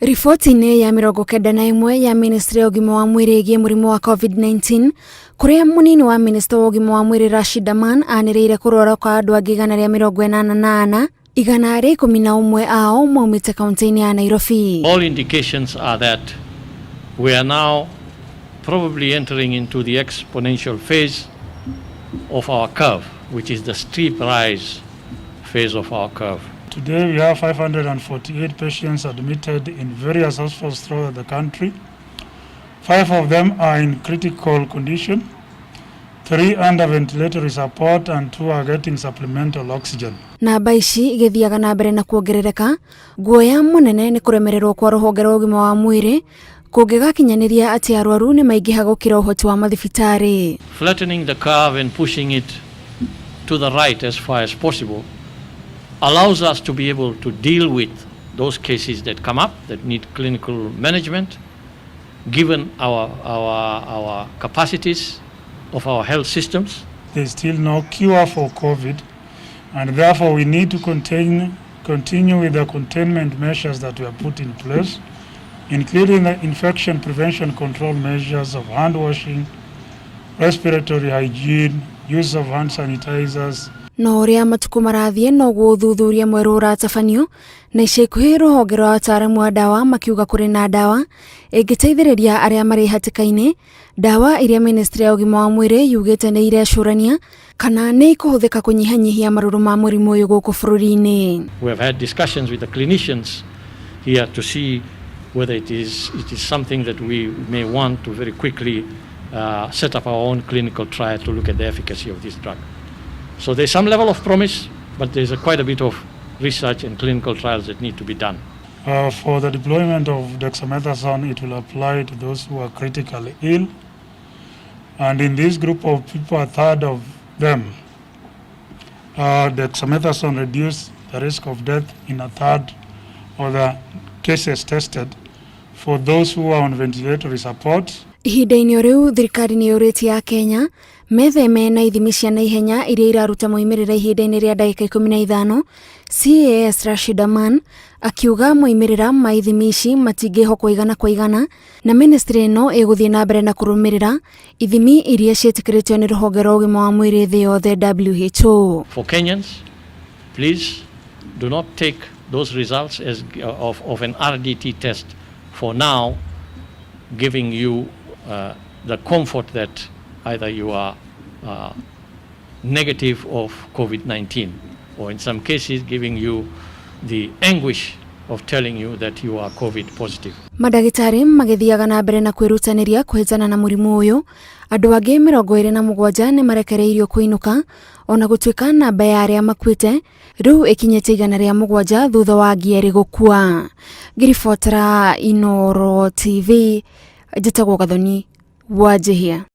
Riboti-inĩ ya 91 ya Ministry ya Ũgima wa Mwĩrĩ ĩgiĩ mũrimũ wa COVID-19, kũrĩa mũnini wa Minister wa Ũgima wa Mwĩrĩ Rashid Aman anĩrĩire kũrwara kwa andũ angĩ 184, 111 ao maumĩte kaunti-inĩ ya Nairobi. All indications are that we are now probably entering into the exponential phase of our curve, which is the steep rise phase of our curve. Today we have 548 patients admitted in various hospitals throughout the country. 5 of them are in critical condition, 3 under ventilatory support and 2 are getting supplemental oxygen. Namba ici igithiaga na mbere na kuongerereka, guoya munene ni kuremererwo kwa rũhonge rwa ũgima wa mwĩrĩ kũngĩgakinyanĩria atĩ arwaru nĩ maingĩha gũkĩra ũhoti wa mathibitarĩ. Flattening the curve and pushing it to the right as far as possible allows us to be able to deal with those cases that come up that need clinical management, given our capacities of our health systems. There's still no cure for COVID, and therefore we need to continue with the containment measures that were put in place, including the infection prevention control measures of hand washing, respiratory hygiene, use of hand sanitizers. No ũrĩa matukũ marathiĩ no gũthuthuria mwerũ ũratabanio, na ica ikuhĩ rũhonge rwa ataaramu a ndawa makiuga kũrĩ na ndawa ĩngĩteithĩrĩria arĩa marĩ hatĩka-inĩ, ndawa iria Ministry ya Ũgima wa Mwĩrĩ yugĩte nĩ irecũrania kana nĩ ikũhũthĩka kũnyihanyihia marũrũ ma mũrimũ ũyũ gũkũ bũrũri-inĩ. We have had discussions with the clinicians here to see whether it is something that we may want to very quickly set up our own clinical trial to look at the efficacy of this drug. So there's some level of promise, but there's quite a bit of research and clinical trials that need to be done. For the deployment of dexamethasone, it will apply to those who are critically ill. And in this group of people, a third of them, dexamethasone reduced the risk of death in a third of the cases tested for those who are on ventilatory support. Ihinda-inĩ rĩu thirikari nĩ yũrĩtie ya Kenya metheme na ithimi cia naihenya iria iraruta moimĩrĩra ihinda-inĩ rĩa ndagĩka 15. CAS Rashid Aman akiuga moimĩrĩra ma ithimi ici matingĩhokwo igana kwa igana, na ministry ĩno ĩgũthiĩ na mbere na kũrũmĩrĩra ithimi iria ciĩtĩkĩrĩtio nĩ rũhonge rwa ũgima wa mwĩrĩ thĩ yothe WHO. For Kenyans, please do not take those results as of an RDT test for now, giving you the comfort that either you are negative of COVID-19, or in some cases giving you the anguish of telling you that you are COVID positive. Madagĩtarĩ magĩthiaga na mbere na kwĩrutanĩria kũhĩtana na mũrimũ ũyũ. Andũ angĩ 27 nĩ marekereirio kũinũka, ona gũtuĩka namba ya arĩa makuĩte rĩu ĩkinyĩte 107 thutha wa ngĩerĩ gũkua. Ngĩribotera Inooro TV, njĩtagwo Gathoni Wanjihia.